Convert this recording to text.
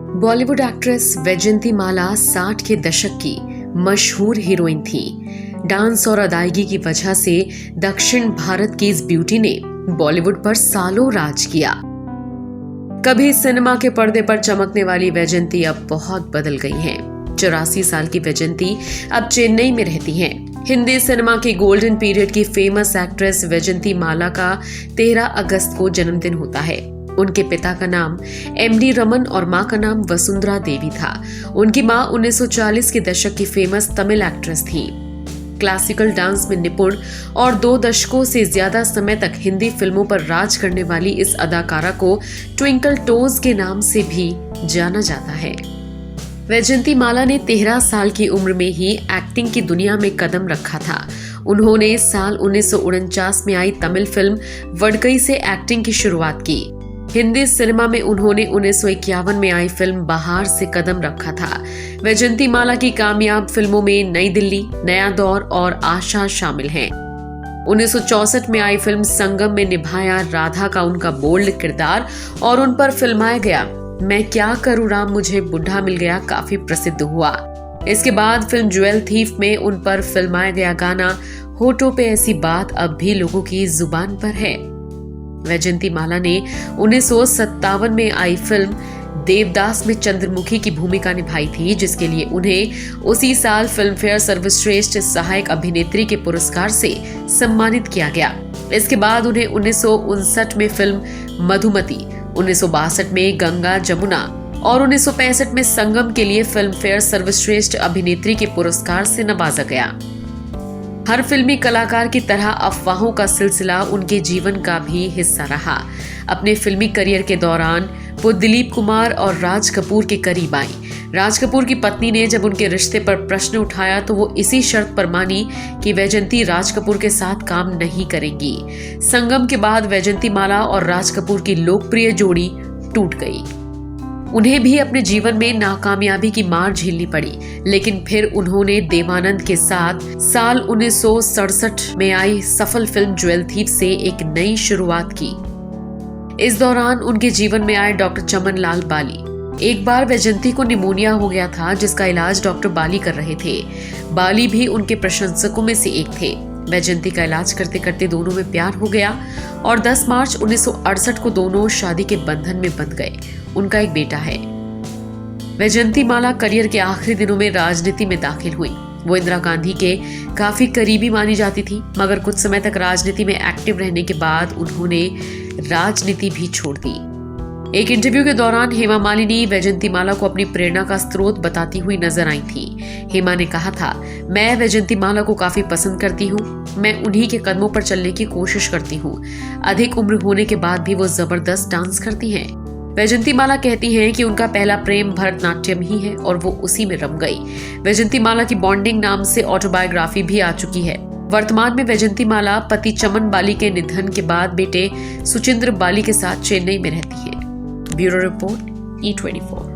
Bollywood actress Vaijayanti माला 60 के दशक की मशहूर हीरोइन थी। डांस और अदायगी की वजह से दक्षिण भारत की इस ब्यूटी ने बॉलीवुड पर सालों राज किया। कभी सिनेमा के पर्दे पर चमकने वाली वैजयंती अब बहुत बदल गई हैं। 84 साल की वैजयंती अब चेन्नई में रहती हैं। हिंदी सिनेमा के गोल्डन पीरियड की फेमस एक्ट्रेस वैजयंती माला का 13 अगस्त को जन्मदिन होता है। उनके पिता का नाम एमडी रमन और मां का नाम वसुंधरा देवी था। उनकी मां 1940 के दशक की फेमस तमिल एक्ट्रेस थी। क्लासिकल डांस में निपुण और 2 दशकों से ज्यादा समय तक हिंदी फिल्मों पर राज करने वाली इस अदाकारा को ट्विंकल टोज के नाम से भी जाना जाता है। वैजयंती माला ने 13 साल की उम्र में ही एक्टिंग की दुनिया में कदम रखा था। उन्होंने साल 1949 में आई तमिल फिल्म वडकई से एक्टिंग की शुरुआत की। हिंदी सिनेमा में उन्होंने 1951 में आई फिल्म बहार से कदम रखा था। वैजयंती माला की कामयाब फिल्मों में नई दिल्ली, नया दौर और आशा शामिल हैं। 1964 में आई फिल्म संगम में निभाया राधा का उनका बोल्ड किरदार और उन पर फिल्माया गया मैं क्या करूं राम मुझे बुढ़ा मिल गया काफी प्रसिद्ध हुआ। इसके बाद फिल्म ज्वेल थीफ में उन पर फिल्माया गया गाना होठों पे ऐसी बात अब भी लोगों की जुबान पर है। वैजयंती माला ने 1957 में आई फिल्म देवदास में चंद्रमुखी की भूमिका निभाई थी, जिसके लिए उन्हें उसी साल फिल्म फेयर सर्वश्रेष्ठ सहायक अभिनेत्री के पुरस्कार से सम्मानित किया गया। इसके बाद उन्हें 1959 में फिल्म मधुमती, 1962 में गंगा जमुना और 1965 में संगम के लिए फिल्म फेयर सर्वश्रेष्ठ अभिनेत्री के पुरस्कार से नवाजा गया। हर फिल्मी कलाकार की तरह अफवाहों का सिलसिला उनके जीवन का भी हिस्सा रहा। अपने फिल्मी करियर के दौरान वो दिलीप कुमार और राज कपूर के करीब आई। राज कपूर की पत्नी ने जब उनके रिश्ते पर प्रश्न उठाया तो वो इसी शर्त पर मानी कि वैजयंती राज कपूर के साथ काम नहीं करेंगी। संगम के बाद वैजयंती माला और राज कपूर की लोकप्रिय जोड़ी टूट गई। उन्हें भी अपने जीवन में नाकामयाबी की मार झेलनी पड़ी, लेकिन फिर उन्होंने देवानंद के साथ साल 1967 में आई सफल फिल्म ज्वेल थीफ से एक नई शुरुआत की। इस दौरान उनके जीवन में आए डॉक्टर चमन लाल बाली। एक बार वैजयंती को निमोनिया हो गया था, जिसका इलाज डॉक्टर बाली कर रहे थे। बाली भी उनके प्रशंसकों में से एक थे। वैजयंती का इलाज करते करते दोनों में प्यार हो गया और 10 मार्च 1968 को दोनों शादी के बंधन में बंध गए। उनका एक बेटा है। वैजयंती माला करियर के आखिरी दिनों में राजनीति में दाखिल हुई। वो इंदिरा गांधी के काफी करीबी मानी जाती थी, मगर कुछ समय तक राजनीति में एक्टिव रहने के बाद उन्होंने राजनीति भी छोड़ दी। एक इंटरव्यू के दौरान हेमा मालिनी वैजयंती माला को अपनी प्रेरणा का स्रोत बताती हुई नजर आई थी। हेमा ने कहा था, मैं वैजयंती माला को काफी पसंद करती हूँ। मैं उन्हीं के कदमों पर चलने की कोशिश करती हूँ। अधिक उम्र होने के बाद भी वो जबरदस्त डांस करती हैं। वैजयंती माला कहती हैं कि उनका पहला प्रेम भरतनाट्यम ही है और वो उसी में रम गई। वैजयंती माला की बॉन्डिंग नाम से ऑटोबायोग्राफी भी आ चुकी है। वर्तमान में वैजयंती माला पति चमन बाली के निधन के बाद बेटे सुचिंद्र बाली के साथ चेन्नई में रहती है। Bureau report E24।